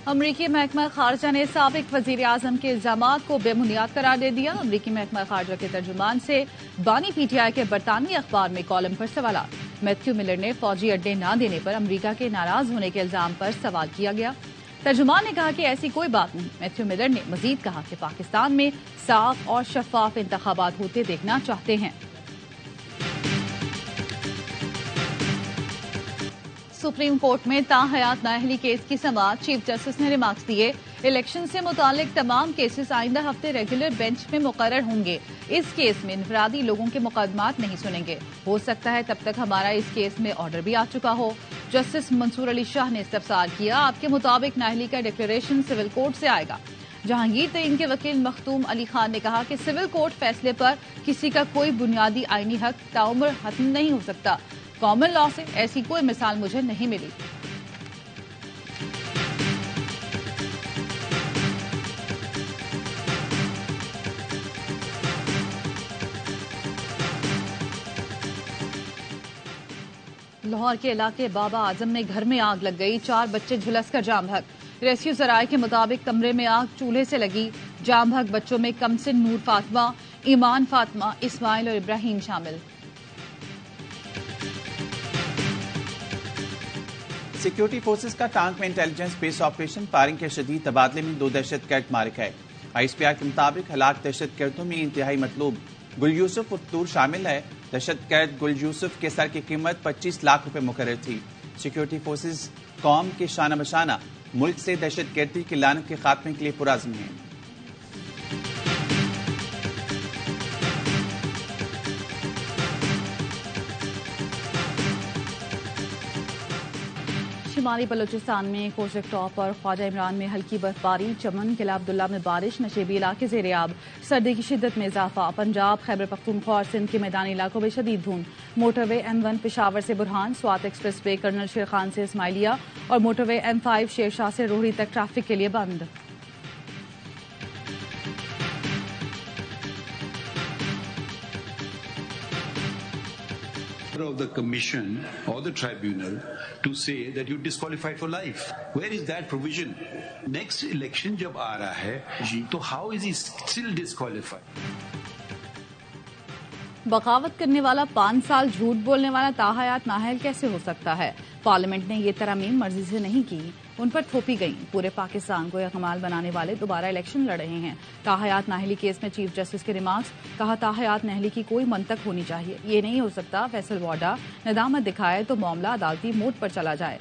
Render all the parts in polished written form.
امریکی محکمہ خارجہ نے سابق وزیر اعظم کے الزامات کو بے بنیاد قرار دے دیا۔ امریکی محکمہ خارجہ کے ترجمان سے بانی پی ٹی آئی کے برطانوی اخبار میں کالم پر سوالات۔ میتھیو ملر نے فوجی اڈے نہ دینے پر امریکہ کے ناراض ہونے کے الزام پر سوال کیا گیا۔ ترجمان نے کہا کہ ایسی کوئی بات نہیں۔ میتھیو ملر نے مزید کہا کہ پاکستان میں صاف اور شفاف انتخابات ہوتے دیکھنا چاہتے ہیں۔ سپریم کورٹ میں تاحیات نااہلی کیس کی سماعت، چیف جسٹس نے ریمارکس دیے۔ الیکشن سے متعلق تمام کیسز آئندہ ہفتے ریگولر بینچ میں مقرر ہوں گے۔ اس کیس میں انفرادی لوگوں کے مقدمات نہیں سنیں گے۔ ہو سکتا ہے تب تک ہمارا اس کیس میں آرڈر بھی آ چکا ہو۔ جسٹس منصور علی شاہ نے استفسار کیا، آپ کے مطابق نااہلی کا ڈکلیریشن سول کورٹ سے آئے گا؟ جہانگیر ترین کے وکیل مختوم علی خان نے کہا کہ سول کورٹ فیصلے پر کسی کا کوئی بنیادی آئینی حق تعمر ختم نہیں ہو سکتا۔ کامن لا سے ایسی کوئی مثال مجھے نہیں ملی۔ لاہور کے علاقے بابا اعظم میں گھر میں آگ لگ گئی، 4 بچے جھلس کر جاں بحق۔ ریسکیو ذرائع کے مطابق کمرے میں آگ چولہے سے لگی۔ جاں بحق بچوں میں کمسن نور فاطمہ، ایمان فاطمہ، اسماعیل اور ابراہیم شامل۔ سیکیورٹی فورسز کا ٹانک میں انٹیلیجنس بیس آپریشن فائرنگ کے شدید تبادلے میں 2 دہشت گرد مارے گئے۔ آئی ایس پی آر کے مطابق ہلاک دہشت گردوں میں انتہائی مطلوب گل یوسف الطور شامل ہے۔ دہشت گرد گل یوسف کے سر کی قیمت 25 لاکھ روپے مقرر تھی۔ سیکیورٹی فورسز قوم کے شانہ بشانہ ملک سے دہشت گردی کی لعنت کے خاتمے کے لیے پرعزم ہیں۔ شمالی بلوچستان میں کوشک ٹاپ اور خواجہ عمران میں ہلکی برفباری، چمن قلعہ عبداللہ میں بارش، نشیبی علاقے زیر آب، سردی کی شدت میں اضافہ۔ پنجاب، خیبر پختونخوا اور سندھ کے میدانی علاقوں میں شدید دھند۔ موٹر وے M1 پشاور سے برہان، Swat express way colonel Sher Khan سے اسماعیلیہ اور موٹر وے M5 شیر شاہ سے روہڑی تک ٹریفک کے لیے بند۔ of the commission or the tribunal to say that you disqualified for life. Where is that provision? Next election jab aa raha hai, to how is he still disqualified? بغاوت کرنے والا 5 سال جھوٹ بولنے والا تاحیات نااہل کیسے ہو سکتا ہے؟ پارلیمنٹ نے یہ ترامیم مرضی سے نہیں کی، ان پر تھوپی گئیں۔ پورے پاکستان کو یکمال بنانے والے دوبارہ الیکشن لڑ رہے ہیں۔ تاحیات نااہلی کیس میں چیف جسٹس کے ریمارکس، کہا تاحیات نااہلی کی کوئی منطق ہونی چاہیے، یہ نہیں ہو سکتا فیصل وارڈا ندامت دکھائے تو معاملہ عدالتی موڈ پر چلا جائے،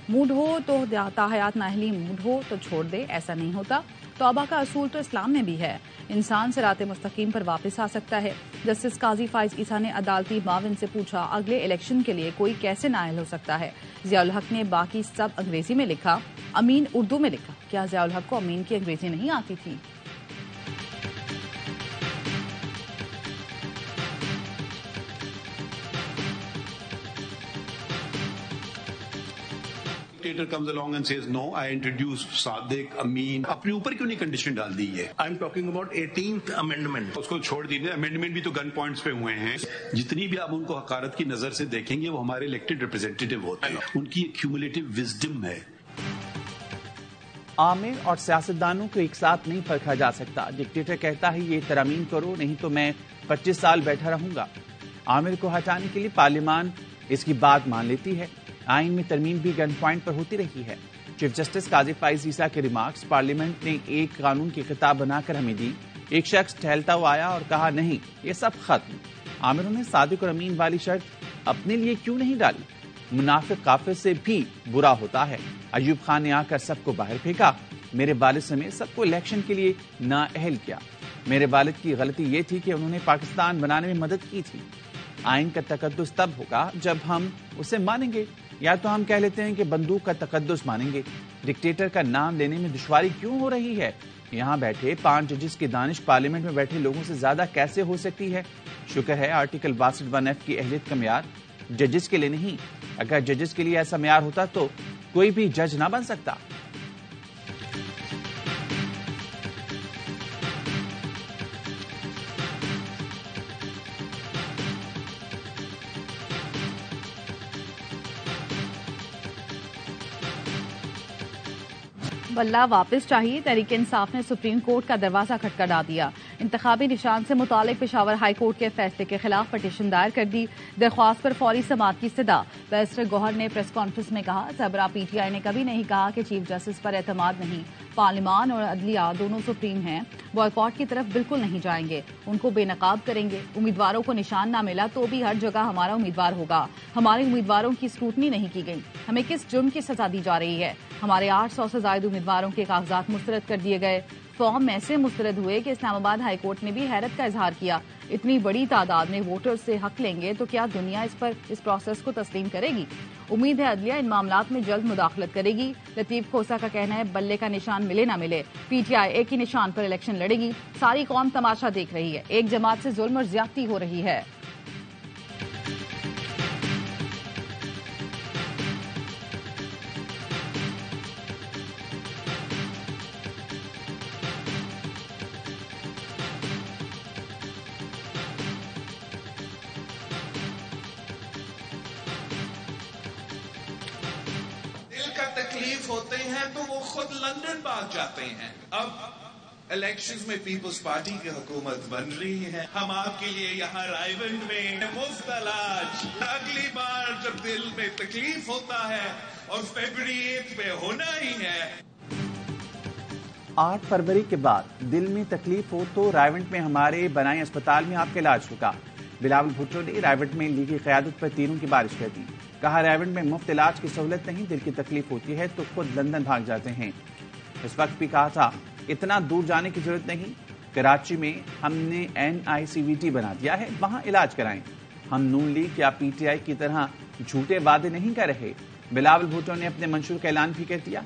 موڈ ہو تو تاحیات نااہلی، موڈ ہو تو چھوڑ دے، ایسا نہیں ہوتا۔ توبہ کا اصول تو اسلام میں بھی ہے، انسان صراط مستقیم پر واپس آ سکتا ہے۔ جسٹس قاضی فائز عیسیٰ نے عدالتی معاون سے پوچھا، اگلے الیکشن کے لیے کوئی کیسے نااہل ہو سکتا ہے؟ ضیاء الحق نے باقی سب انگریزی میں لکھا، امین اردو میں لکھا۔ کیا ضیاء الحق کو امین کی انگریزی نہیں آتی تھی؟ Dictator comes along and says, no, I introduce Sadiq, Amin. اپنے اوپر کیوں نہیں کنڈیشن ڈال دی ہے؟ I'm talking about 18th amendment. اس کو چھوڑ دیجیے، امینڈمنٹ بھی تو گن پوائنٹس پہ ہوئے ہیں۔ جتنی بھی آپ ان کو حقارت کی نظر سے دیکھیں گے وہ ہمارے الیکٹڈ ریپرزینٹیٹیو ہوتے ہیں، ان کی کیومولیٹو وزڈم ہے۔ عامر اور سیاستدانوں کو ایک ساتھ نہیں پرکھا جا سکتا۔ ڈکٹیٹر کہتا ہے یہ ترامیم کرو نہیں تو میں 25 سال بیٹھا رہوں گا۔ عامر کو ہٹانے کے لیے پارلیمان اس کی بات مان لیتی ہے۔ آئین میں ترمیم بھی گن پوائنٹ پر ہوتی رہی ہے۔ چیف جسٹس قاضی فائز عیسیٰ کے ریمارکس، پارلیمنٹ نے ایک قانون کی کتاب بنا کر ہمیں دی، ایک شخص ٹہلتا ہوا آیا اور کہا نہیں یہ سب ختم۔ عامروں نے صادق اور امین والی شرط اپنے لیے کیوں نہیں ڈالی؟ منافق کافر سے بھی برا ہوتا ہے۔ ایوب خان نے آ کر سب کو باہر پھینکا، میرے والد سمیت سب کو الیکشن کے لیے نااہل کیا۔ میرے والد کی غلطی یہ تھی کہ انہوں نے پاکستان بنانے میں مدد کی تھی۔ آئین کا تقدس تب ہوگا جب ہم اسے مانیں گے، یا تو ہم کہہ لیتے ہیں کہ بندوق کا تقدس مانیں گے۔ ڈکٹیٹر کا نام لینے میں دشواری کیوں ہو رہی ہے؟ یہاں بیٹھے 5 ججز کی دانش پارلیمنٹ میں بیٹھے لوگوں سے زیادہ کیسے ہو سکتی ہے؟ شکر ہے آرٹیکل 62(1)(f) کی اہلیت کا معیار ججز کے لیے نہیں۔ اگر ججز کے لیے ایسا معیار ہوتا تو کوئی بھی جج نہ بن سکتا۔ واللہ واپس چاہیے، تحریک انصاف نے سپریم کورٹ کا دروازہ کھٹکھٹا دیا۔ انتخابی نشان سے متعلق پشاور ہائی کورٹ کے فیصلے کے خلاف پٹیشن دائر کر دی، درخواست پر فوری سماعت کی استدعا۔ بیرسٹر گوہر نے پریس کانفرنس میں کہا، سربراہ پی ٹی آئی نے کبھی نہیں کہا کہ چیف جسٹس پر اعتماد نہیں، پارلیمان اور عدلیہ دونوں سپریم ہیں، بائیکاٹ کی طرف بالکل نہیں جائیں گے، ان کو بے نقاب کریں گے۔ امیدواروں کو نشان نہ ملا تو بھی ہر جگہ ہمارا امیدوار ہوگا، ہمارے امیدواروں کی اسکروٹنی نہیں کی گئی، ہمیں کس جرم کی سزا دی جا رہی ہے؟ ہمارے 800 سے زائد امیدواروں کے کاغذات مسترد کر دیے گئے، فارم ایسے مسترد ہوئے کہ اسلام آباد ہائی کورٹ نے بھی حیرت کا اظہار کیا، اتنی بڑی تعداد میں ووٹر سے حق لیں گے تو کیا دنیا اس پروسیس کو تسلیم کرے گی؟ امید ہے عدلیہ ان معاملات میں جلد مداخلت کرے گی۔ لطیف کھوسہ کا کہنا ہے، بلے کا نشان ملے نہ ملے، پی ٹی آئی ایک ہی نشان پر الیکشن لڑے گی، ساری قوم تماشا دیکھ رہی ہے، ایک جماعت سے ظلم اور زیادتی ہو رہی ہے۔ تکلیف ہوتے ہیں تو وہ خود لندن بھاگ جاتے ہیں۔ اب الیکشنز میں پیپلز پارٹی کی حکومت بن رہی ہے، ہم آپ کے لیے یہاں رائے گنج میں مفت علاج، اگلی بار جب دل میں تکلیف ہوتا ہے اور فیبری 8 پہ ہونا ہی ہے۔ 8 فروری کے بعد دل میں تکلیف ہو تو رائےونٹ میں ہمارے بنائے اسپتال میں آپ کا علاج ہوگا۔ بلاول بھٹو نے رائےونٹ میں لیگی قیادت پر تیروں کی بارش کر دی، کہا رائےونٹ میں مفت علاج کی سہولت نہیں، دل کی تکلیف ہوتی ہے تو خود لندن بھاگ جاتے ہیں۔ اس وقت بھی کہا تھا اتنا دور جانے کی ضرورت نہیں، کراچی میں ہم نے NICVT بنا دیا ہے، وہاں علاج کرائیں، ہم نون لیگ یا پی ٹی آئی کی طرح جھوٹے وعدے نہیں کر رہے۔ بلاول بھٹو نے اپنے منشور کا اعلان بھی کر دیا،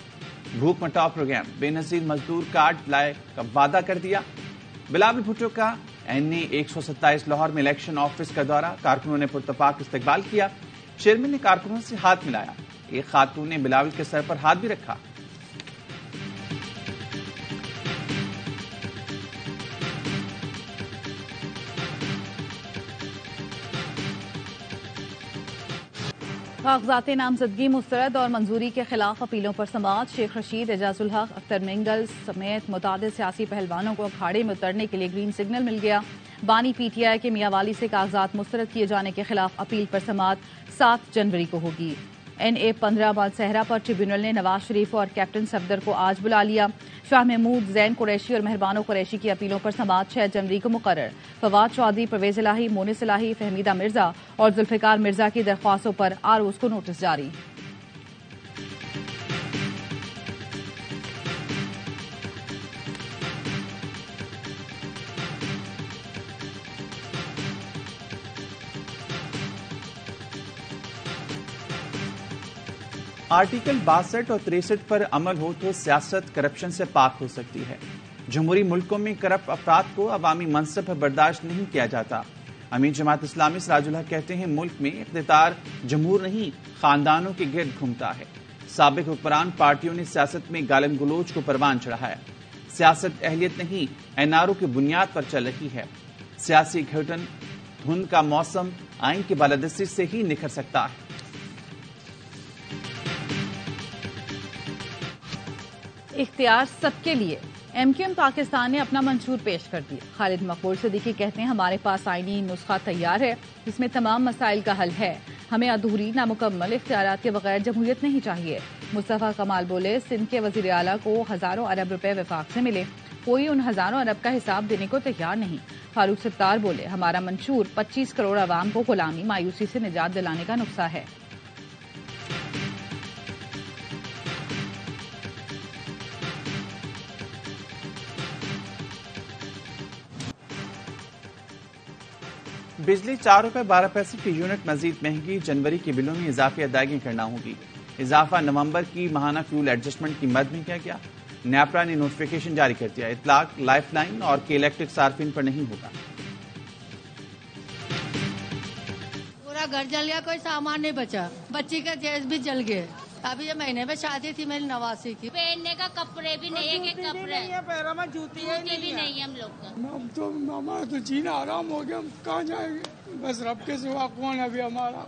بھوک مٹاؤ پروگرام، بے نظیر مزدور کارڈ لائے کا وعدہ کر دیا۔ بلاول بھٹو کا NA 127 لاہور میں الیکشن آفس کا دورہ، کارکنوں نے پرتپاک استقبال کیا، چیئرمین نے کارکنوں سے ہاتھ ملایا، ایک خاتون نے بلاول کے سر پر ہاتھ بھی رکھا۔ کاغذات نامزدگی مسترد اور منظوری کے خلاف اپیلوں پر سماعت، شیخ رشید، اعجاز الحق، اختر منگل سمیت متعدد سیاسی پہلوانوں کو اکھاڑے میں اترنے کے لیے گرین سگنل مل گیا۔ بانی پی ٹی آئی کے میاں والی سے کاغذات مسترد کیے جانے کے خلاف اپیل پر سماعت 7 جنوری کو ہوگی۔ NA 15 مالسہرہ پر ٹریبیونل نے نواز شریف اور کیپٹن صفدر کو آج بلا لیا۔ شاہ محمود، زین قریشی اور مہربانو قریشی کی اپیلوں پر سماعت 6 جنوری کو مقرر۔ فواد چودھری، پرویز الہی، مونس الہی، فہمیدہ مرزا اور ذوالفقار مرزا کی درخواستوں پر ROs کو نوٹس جاری۔ آرٹیکل 62 اور 63 پر عمل ہو تو سیاست کرپشن سے پاک ہو سکتی ہے۔ جمہوری ملکوں میں کرپٹ افراد کو عوامی منصب پر برداشت نہیں کیا جاتا۔ امیر جماعت اسلامی سراج الحق کہتے ہیں ملک میں اقتدار جمہور نہیں خاندانوں کے گرد گھومتا ہے۔ سابق حکمران پارٹیوں نے سیاست میں گالن گلوچ کو پروان چڑھایا۔ سیاست اہلیت نہیں NRO کی بنیاد پر چل رہی ہے۔ سیاسی گھٹن دھند کا موسم آئین کی بالادستی سے ہی نکھر سکتا ہے۔ اختیار سب کے لیے، MQM پاکستان نے اپنا منشور پیش کر دیا۔ خالد مقبول صدیقی کہتے ہیں ہمارے پاس آئینی نسخہ تیار ہے جس میں تمام مسائل کا حل ہے، ہمیں ادھوری نامکمل اختیارات کے بغیر جمہوریت نہیں چاہیے۔ مصطفیٰ کمال بولے سندھ کے وزیر اعلیٰ کو ہزاروں ارب روپے وفاق سے ملے، کوئی ان ہزاروں ارب کا حساب دینے کو تیار نہیں۔ فاروق ستار بولے ہمارا منشور 25 کروڑ عوام کو غلامی مایوسی سے نجات دلانے کا نسخہ ہے۔ بجلی 4 روپے 12 پیسے کی یونٹ مزید مہنگی، جنوری کے بلوں میں اضافی ادائیگی کرنا ہوگی۔ اضافہ نومبر کی ماہانہ فیول ایڈجسٹمنٹ کی مد میں کیا گیا، نیپرا نے نوٹیفیکیشن جاری کر دیا، اطلاق لائف لائن اور کے الیکٹرک صارفین پر نہیں ہوگا۔ پورا گھر جل گیا، کوئی سامان نہیں بچا، بچی کا جیز بھی جل گئے۔ ابھی یہ مہینے میں شادی تھی میری نواسی کی، پہننے کا کپڑے بھی نہیں ہے، کہ کپڑے پیروں میں جوتی بھی نہیں ہے ہم لوگ کا۔ اب تو ہمارا تو جینا آرام ہو گیا، ہم کہاں جائیں گے، بس رب کے سوا کون ابھی ہمارا۔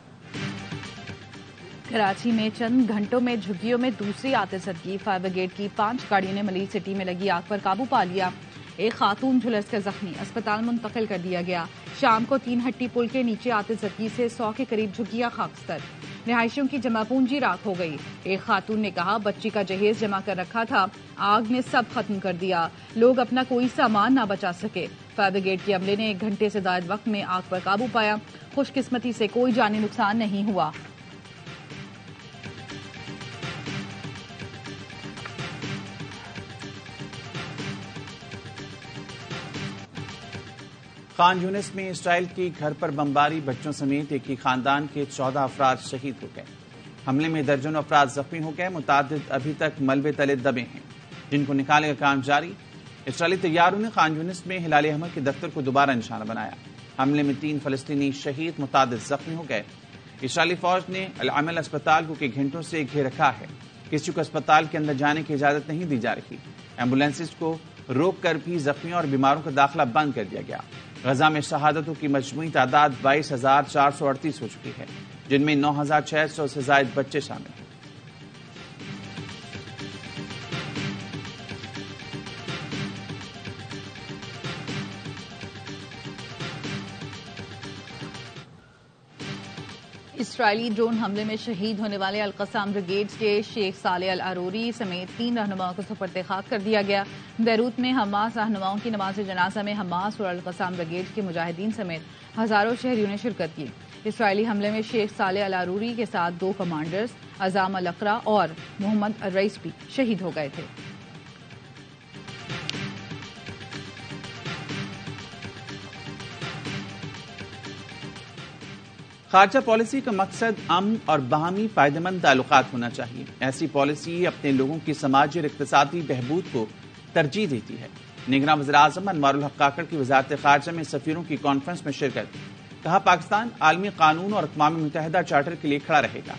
کراچی میں چند گھنٹوں میں جھگیوں میں دوسری آتشزدگی، فائر بریگیڈ کی 5 گاڑیوں نے ملیل سٹی میں لگی آگ پر قابو پا لیا۔ ایک خاتون جھلس کر زخمی، اسپتال منتقل کر دیا گیا۔ شام کو 3 ہٹی پل کے نیچے آتشزدگی سے 100 کے قریب جھگیاں خاکستر، رہائشیوں کی جمع پونجی راکھ ہو گئی۔ ایک خاتون نے کہا بچی کا جہیز جمع کر رکھا تھا، آگ نے سب ختم کر دیا، لوگ اپنا کوئی سامان نہ بچا سکے۔ فائر بریگیڈ کے عملے نے 1 گھنٹے سے زائد وقت میں آگ پر قابو پایا۔ خوش قسمتی سے کوئی جانی نقصان نہیں ہوا۔ خان یونس میں اسرائیل کی گھر پر بمباری، بچوں سمیت ایک ہی خاندان کے 14 افراد شہید ہو گئے۔ حملے میں درجنوں افراد زخمی ہو گئے، متعدد ابھی تک ملبے تلے دبے ہیں جن کو نکالنے کا کام جاری۔ اسرائیلی طیاروں نے خان یونس میں ہلال احمر کے دفتر کو دوبارہ نشانہ بنایا۔ حملے میں 3 فلسطینی شہید، متعدد زخمی ہو گئے۔ اسرائیلی فوج نے العمل اسپتال کو کئی گھنٹوں سے گھیر رکھا ہے، کسی کو اسپتال کے اندر جانے کی اجازت نہیں دی جا رہی۔ ایمبولینسز کو روک کر بھی زخمیوں اور بیماروں کا داخلہ بند کر دیا گیا۔ غزہ میں شہادتوں کی مجموعی تعداد 22,438 ہو چکی ہے، جن میں 9,600 سے زائد بچے شامل ہیں۔ اسرائیلی ڈرون حملے میں شہید ہونے والے القسام بریگیڈ کے شیخ صالح العروری سمیت 3 رہنماؤں کو سپرد خاک کر دیا گیا۔ بیروت میں حماس رہنماؤں کی نماز جنازہ میں حماس اور القسام بریگیڈ کے مجاہدین سمیت ہزاروں شہریوں نے شرکت کی۔ اسرائیلی حملے میں شیخ صالح العروری کے ساتھ 2 کمانڈرز عزام الاقرا اور محمد الرئیس بھی شہید ہو گئے تھے۔ خارجہ پالیسی کا مقصد امن اور باہمی فائدہ مند تعلقات ہونا چاہیے۔ ایسی پالیسی اپنے لوگوں کی سماجی اور اقتصادی بہبود کو ترجیح دیتی ہے۔ نگراں وزیراعظم انوار الحق کاکڑ کی وزارت خارجہ میں سفیروں کی کانفرنس میں شرکت، کہا پاکستان عالمی قانون اور اقوام متحدہ چارٹر کے لیے کھڑا رہے گا۔